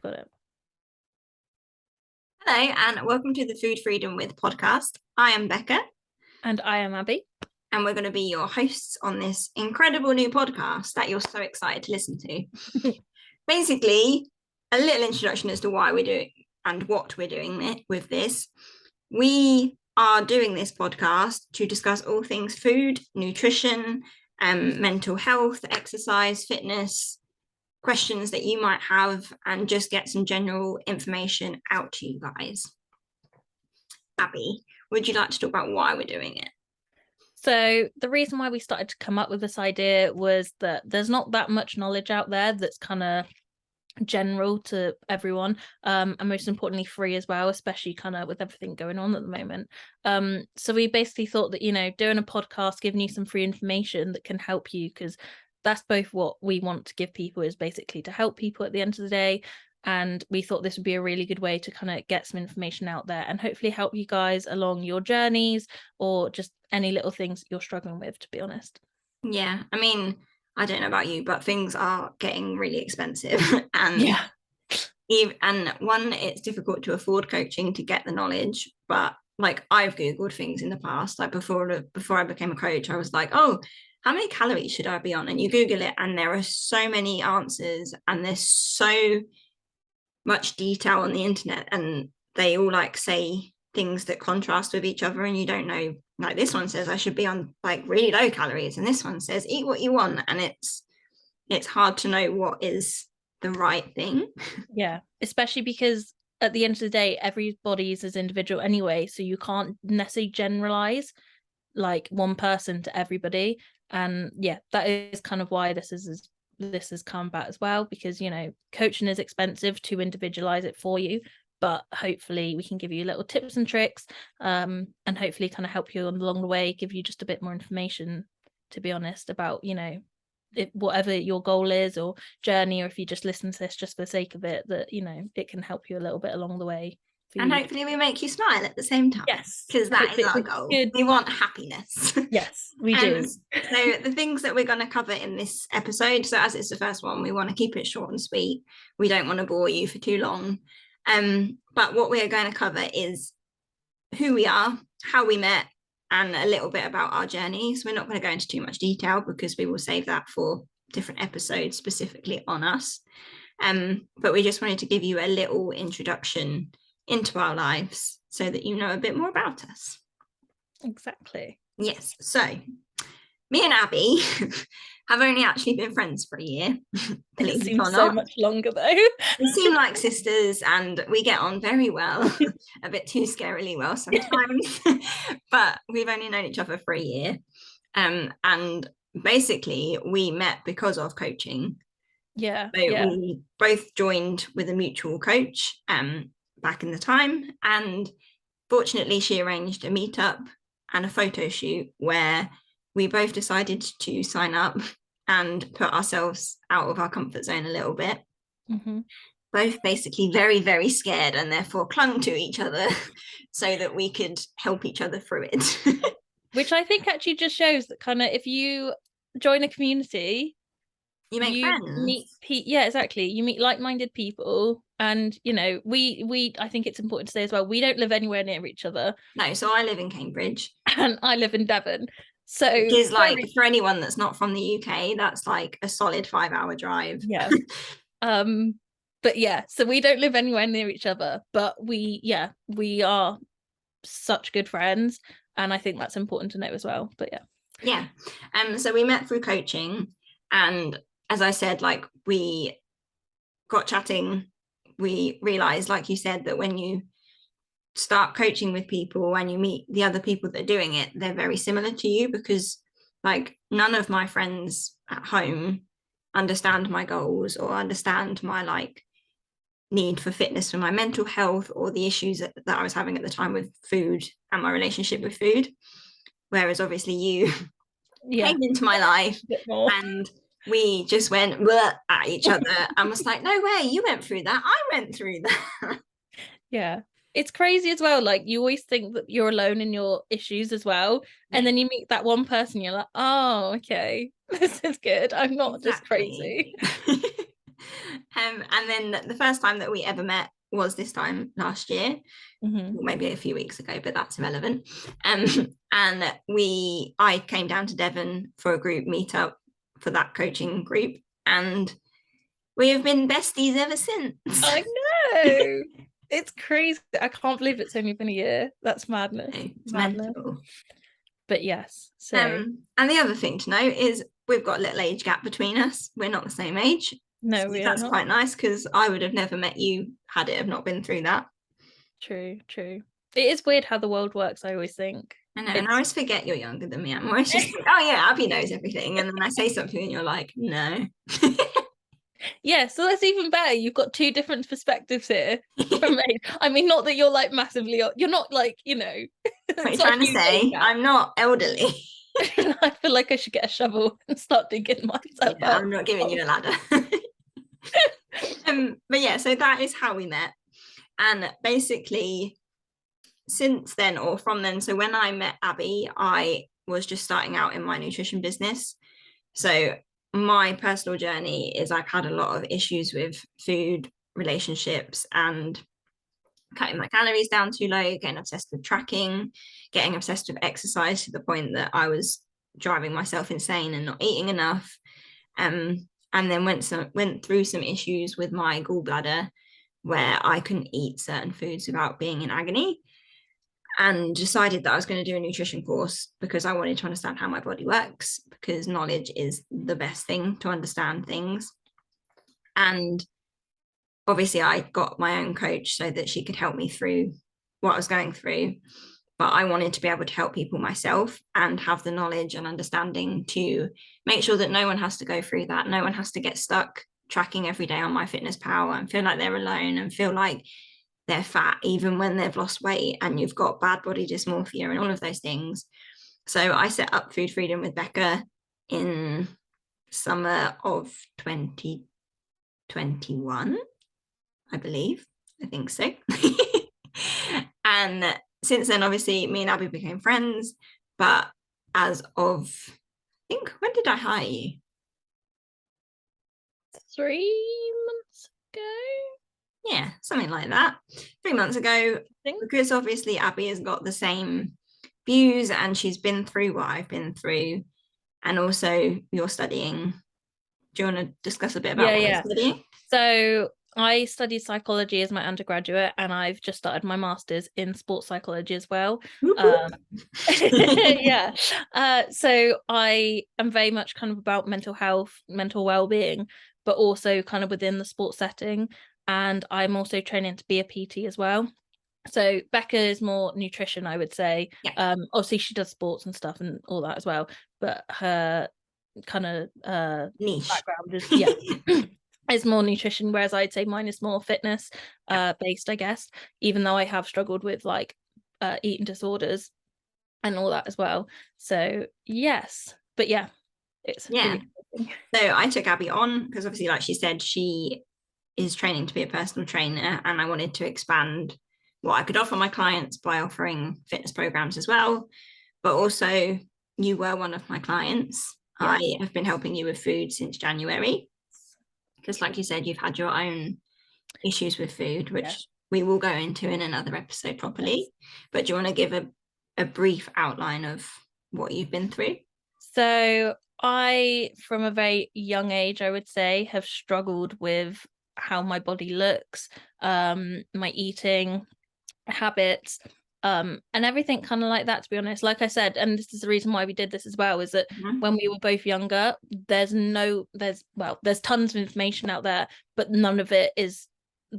Got it. Hello, and welcome to the Food Freedom with podcast. I am Bekka. And I am Abby. And we're going to be your hosts on this incredible new podcast that you're so excited to listen to. Basically, a little introduction as to why we're doing and what we're doing with this. We are doing this podcast to discuss all things food, nutrition, mental health, exercise, fitness, questions that you might have, and just get some general information out to you guys. Abby, would you like to talk about why we're doing it? So the reason why we started to come up with this idea was that there's not that much knowledge out there that's kind of general to everyone, and most importantly free as well, especially kind of with everything going on at the moment. So we basically thought that, doing a podcast, giving you some free information that can help you, because that's both what we want to give people, is basically to help people at the end of the day. And we thought this would be a really good way to kind of get some information out there and hopefully help you guys along your journeys, or just any little things you're struggling with, to be honest. Yeah, I mean, I don't know about you, but things are getting really expensive. And it's difficult to afford coaching to get the knowledge. But like, I've Googled things in the past, like before I became a coach, I was like, oh, how many calories should I be on? And you Google it and there are so many answers and there's so much detail on the internet, and they all like say things that contrast with each other, and you don't know, like this one says I should be on like really low calories and this one says eat what you want, and it's hard to know what is the right thing. Yeah, especially because at the end of the day everybody is as individual anyway, so you can't necessarily generalize like one person to everybody. And yeah, that is kind of why this has come about as well, because coaching is expensive to individualize it for you, but hopefully we can give you little tips and tricks, and hopefully kind of help you along the way, give you just a bit more information, to be honest, about whatever your goal is or journey, or if you just listen to this just for the sake of it, that it can help you a little bit along the way. And hopefully we make you smile at the same time. Yes, because that is our goal. We want happiness. Yes, we do. So the things that we're going to cover in this episode, so as it's the first one, we want to keep it short and sweet. We don't want to bore you for too long. But what we are going to cover is who we are, how we met, and a little bit about our journeys. We're not going to go into too much detail because we will save that for different episodes specifically on us. But we just wanted to give you a little introduction into our lives so that you know a bit more about us. Exactly. Yes. So me and Abby have only actually been friends for a year. It seems so much longer though. We seem like sisters and we get on very well, a bit too scarily well sometimes. But we've only known each other for a year. And basically we met because of coaching. Yeah. So we both joined with a mutual coach back in the time, and fortunately she arranged a meetup and a photo shoot where we both decided to sign up and put ourselves out of our comfort zone a little bit. Mm-hmm. Both basically very, very scared, and therefore clung to each other so that we could help each other through it. Which I think actually just shows that kind of if you join a community, you make friends. Yeah, exactly. You meet like-minded people, and we I think it's important to say as well, we don't live anywhere near each other. No, so I live in Cambridge and I live in Devon. So which is like, for anyone that's not from the UK, that's like a solid 5-hour drive. Yeah. But yeah, so we don't live anywhere near each other, but we are such good friends, and I think that's important to know as well. But yeah. So we met through coaching, and as I said, like, we got chatting. We realized, like you said, that when you start coaching with people and you meet the other people that are doing it, they're very similar to you, because like none of my friends at home understand my goals or understand my like need for fitness for my mental health, or the issues that I was having at the time with food and my relationship with food. Whereas obviously you came into my life and we just went at each other and was like, no way, you went through that, I went through that. Yeah, it's crazy as well. Like, you always think that you're alone in your issues as well, and then you meet that one person, you're like, oh, okay, this is good, I'm not just crazy. And then the first time that we ever met was this time last year, Mhm. or maybe a few weeks ago, but that's irrelevant. And I came down to Devon for a group meetup for that coaching group, and we have been besties ever since. I know. It's crazy. I can't believe it's only been a year. That's madness. It's Madness. mental. But yes, so And the other thing to note is we've got a little age gap between us. We're not the same age. no, So we are that's not. quite nice, because I would have never met you had it have not been through that. True, true. It is weird how the world works, I always think. I know, and I always forget you're younger than me. I'm always just like, oh yeah, Abby knows everything. And then I say something and you're like, no. Yeah, so that's even better. You've got two different perspectives here from me. I mean, not that you're like massively, you're not like, What are you it's not trying to say? I'm not elderly. I feel like I should get a shovel and start digging myself Yeah, up. I'm not giving you a ladder. But yeah, so that is how we met. And basically, since then, or from then, so when I met Abby, I was just starting out in my nutrition business. So my personal journey is I've had a lot of issues with food, relationships, and cutting my calories down too low, getting obsessed with tracking, getting obsessed with exercise to the point that I was driving myself insane and not eating enough. And then went through some issues with my gallbladder where I couldn't eat certain foods without being in agony, and decided that I was going to do a nutrition course because I wanted to understand how my body works, because knowledge is the best thing to understand things. And obviously I got my own coach so that she could help me through what I was going through, but I wanted to be able to help people myself and have the knowledge and understanding to make sure that no one has to go through that. No one has to get stuck tracking every day on MyFitnessPal and feel like they're alone and feel like they're fat even when they've lost weight and you've got bad body dysmorphia and all of those things. So I set up Food Freedom with Bekka in summer of 2021, I believe. I think so. And since then, obviously, me and Abby became friends. But as of, I think, when did I hire you? 3 months ago, Yeah, something like that. 3 months ago, I think. because obviously Abby has got the same views and she's been through what I've been through. And also, you're studying. Do you want to discuss a bit about what you're studying? So I studied psychology as my undergraduate, and I've just started my master's in sports psychology as well. Yeah. So I am very much kind of about mental health, mental well-being, but also kind of within the sports setting. And I'm also training to be a PT as well. So Bekka is more nutrition, I would say. Yeah. Obviously she does sports and stuff and all that as well, but her kind of Niche. background is is more nutrition, whereas I'd say mine is more fitness based, I guess, even though I have struggled with like eating disorders and all that as well. So yes, but yeah, it's Yeah. really So I took Abby on because obviously, like she said, she is training to be a personal trainer, and I wanted to expand what I could offer my clients by offering fitness programs as well. But also, you were one of my clients. Yeah. I have been helping you with food since January because, like you said, you've had your own issues with food, which we will go into in another episode properly. But do you want to give a brief outline of what you've been through? So I, from a very young age, I would say, have struggled with how my body looks, my eating habits, and everything kind of like that, to be honest. Like I said, and this is the reason why we did this as well, is that when we were both younger, there's tons of information out there, but none of it is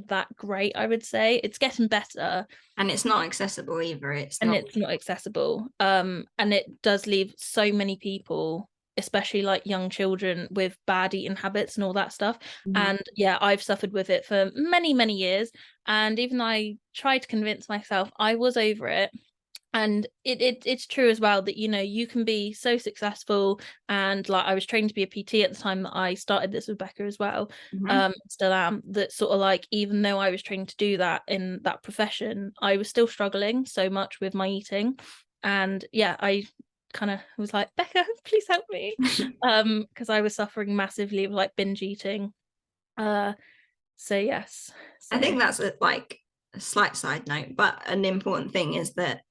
that great, I would say. It's getting better, and it's not accessible either. It's not accessible, and it does leave so many people, especially like young children, with bad eating habits and all that stuff. And yeah, I've suffered with it for many years, and even though I tried to convince myself I was over it, and it's true as well that you can be so successful. And like, I was trained to be a PT at the time that I started this with Bekka as well, still am, that sort of like, even though I was trained to do that in that profession, I was still struggling so much with my eating. And yeah, I kind of was like, Bekka, please help me, because I was suffering massively with like binge eating So yes. So I think that's like a slight side note, but an important thing is that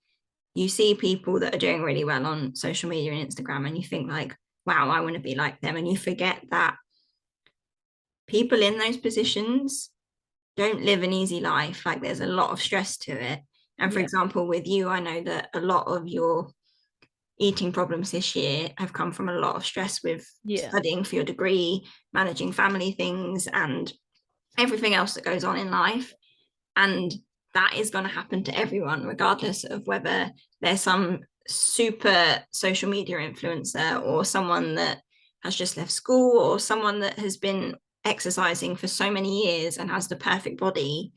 you see people that are doing really well on social media and Instagram, and you think like, wow, I want to be like them. And you forget that people in those positions don't live an easy life. Like there's a lot of stress to it. And for example, with you, I know that a lot of your eating problems this year have come from a lot of stress with studying for your degree, managing family things, and everything else that goes on in life. And that is going to happen to everyone, regardless of whether there's some super social media influencer or someone that has just left school or someone that has been exercising for so many years and has the perfect body.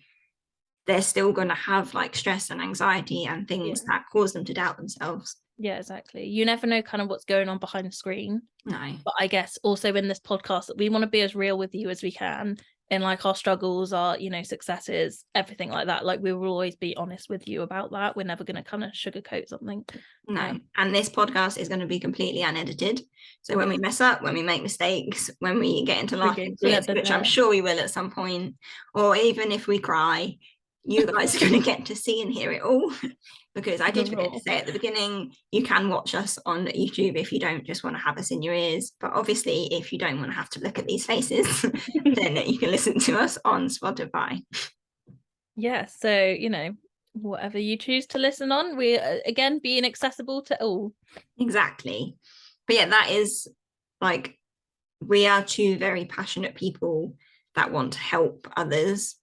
They're still going to have like stress and anxiety and things that cause them to doubt themselves. Yeah, exactly. You never know kind of what's going on behind the screen. No. But I guess also in this podcast that we want to be as real with you as we can in like our struggles, our, you know, successes, everything like that. Like we will always be honest with you about that. We're never going to kind of sugarcoat something. No. And this podcast is going to be completely unedited. So when we mess up, when we make mistakes, when we get into laughing fits, which I'm sure we will at some point, or even if we cry, you guys are going to get to see and hear it all. Because I did forget to say at the beginning, you can watch us on YouTube if you don't just want to have us in your ears. But obviously, if you don't want to have to look at these faces, then you can listen to us on Spotify. Yeah, so, you know, whatever you choose to listen on, we again being accessible to all. Exactly. But yeah, that is like, we are two very passionate people that want to help others.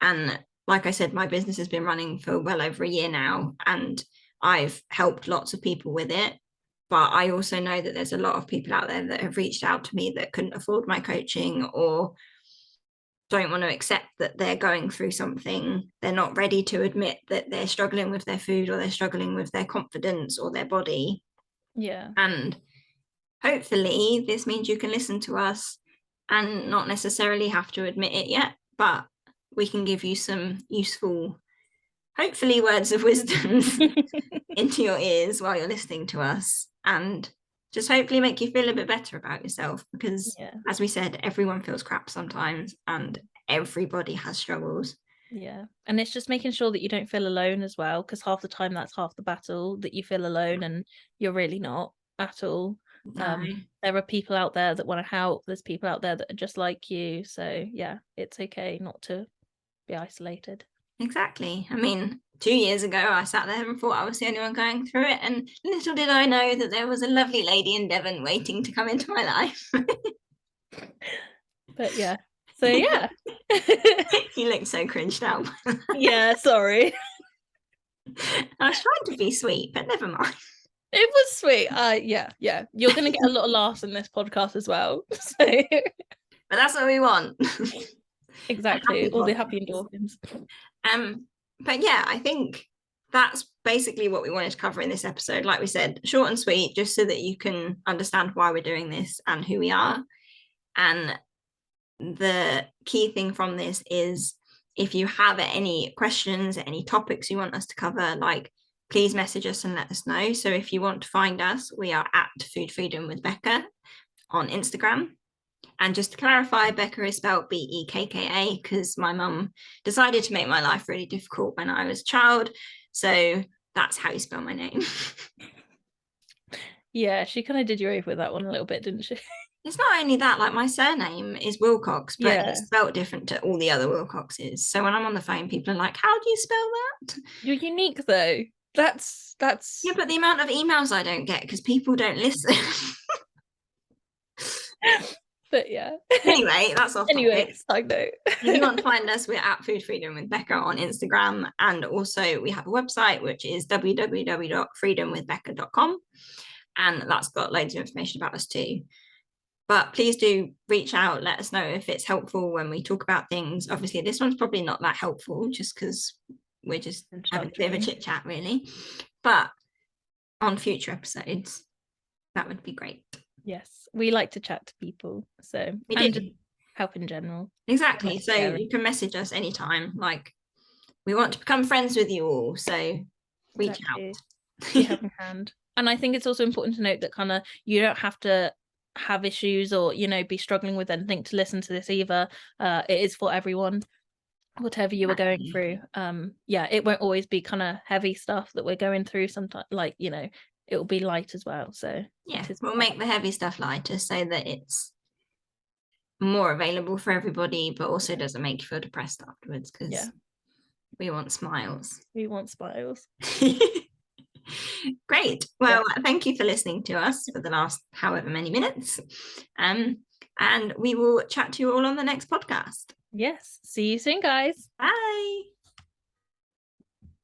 And like I said, my business has been running for well over a year now, and I've helped lots of people with it. But I also know that there's a lot of people out there that have reached out to me that couldn't afford my coaching or don't want to accept that they're going through something. They're not ready to admit that they're struggling with their food or they're struggling with their confidence or their body. Yeah. And hopefully this means you can listen to us and not necessarily have to admit it yet, but we can give you some useful, hopefully, words of wisdom into your ears while you're listening to us, and just hopefully make you feel a bit better about yourself, because as we said, everyone feels crap sometimes and everybody has struggles. Yeah, and it's just making sure that you don't feel alone as well, because half the time that's half the battle, that you feel alone and you're really not at all. No. There are people out there that want to help. There's people out there that are just like you. So yeah, it's okay not to be isolated. Exactly. I mean, 2 years ago, I sat there and thought I was the only one going through it. And little did I know that there was a lovely lady in Devon waiting to come into my life. But yeah. So yeah. You look so cringed out. Yeah, sorry. I was trying to be sweet, but never mind. It was sweet. Yeah. You're gonna get a lot of laughs in this podcast as well. So but that's what we want. Exactly. All the happy endorphins. But yeah, I think that's basically what we wanted to cover in this episode. Like we said, short and sweet, just so that you can understand why we're doing this and who we are. And the key thing from this is, if you have any questions, any topics you want us to cover, like, please message us and let us know. So if you want to find us, we are at Food Freedom with Bekka on Instagram. And just to clarify, Bekka is spelled Bekka, because my mum decided to make my life really difficult when I was a child. So that's how you spell my name. Yeah, she kind of did you over with that one a little bit, didn't she? It's not only that, like, my surname is Wilcox, but it's spelled different to all the other Wilcoxes. So when I'm on the phone, people are like, how do you spell that? You're unique though. That's yeah, but the amount of emails I don't get because people don't listen. But yeah. Anyway, that's off topic. Side note. If you want to find us, we're at Food Freedom with Bekka on Instagram. And also we have a website, which is www.freedomwithbekka.com. And that's got loads of information about us too. But please do reach out. Let us know if it's helpful when we talk about things. Obviously, this one's probably not that helpful just because we're just having a bit of a chit chat, really. But on future episodes, that would be great. Yes, we like to chat to people. So we and do. Just help in general. Exactly. So you can message us anytime. Like, we want to become friends with you all. So reach out. Be helping hand. And I think it's also important to note that kind of you don't have to have issues or, you know, be struggling with anything, to listen to this either. It is for everyone, whatever you were going through. Yeah, it won't always be kind of heavy stuff that we're going through. Sometimes, like, you know, it will be light as well. So yeah, we'll make the heavy stuff lighter so that it's more available for everybody, but also doesn't make you feel depressed afterwards, because we want smiles. We want smiles. Great. Well, thank you for listening to us for the last however many minutes. And we will chat to you all on the next podcast. Yes. See you soon, guys. Bye.